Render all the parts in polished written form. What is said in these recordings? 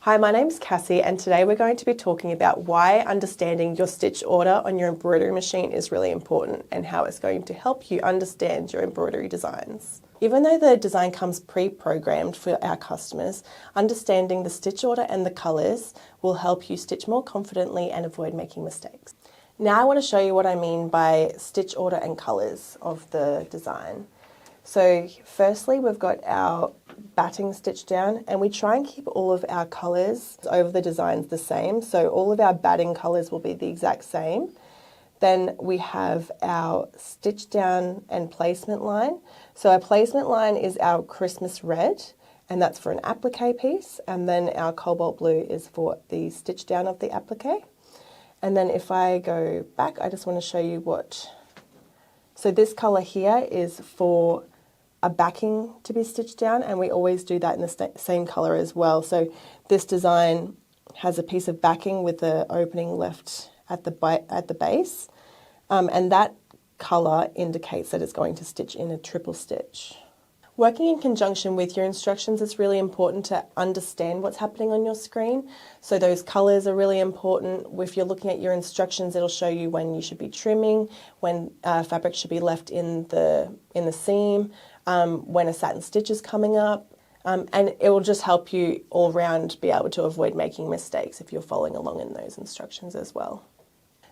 Hi, my name's Cassie and today we're going to be talking about why understanding your stitch order on your embroidery machine is really important and how it's going to help you understand your embroidery designs. Even though the design comes pre-programmed for our customers, understanding the stitch order and the colours will help you stitch more confidently and avoid making mistakes. Now I want to show you what I mean by stitch order and colours of the design. So firstly, we've got our batting stitched down and we try and keep all of our colours over the designs the same. So all of our batting colours will be the exact same. Then we have our stitch down and placement line. So our placement line is our Christmas red, and that's for an appliqué piece. And then our cobalt blue is for the stitch down of the appliqué. And then if I go back, I just want to show you what. So this colour here is for a backing to be stitched down, and we always do that in the same colour as well. So this design has a piece of backing with the opening left at the base, and that colour indicates that it's going to stitch in a triple stitch. Working in conjunction with your instructions is really important to understand what's happening on your screen. So those colours are really important. If you're looking at your instructions, it'll show you when you should be trimming, when fabric should be left in the seam, when a satin stitch is coming up, and it will just help you all round be able to avoid making mistakes if you're following along in those instructions as well.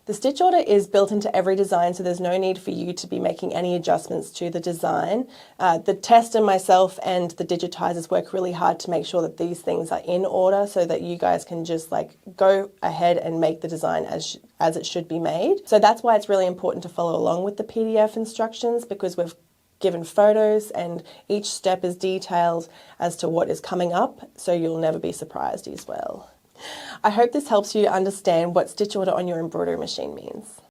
The stitch order is built into every design, so there's no need for you to be making any adjustments to the design. The tester, myself, and the digitizers work really hard to make sure that these things are in order so that you guys can just go ahead and make the design as it should be made. So that's why it's really important to follow along with the PDF instructions, because we've given photos and each step is detailed as to what is coming up, so you'll never be surprised as well. I hope this helps you understand what stitch order on your embroidery machine means.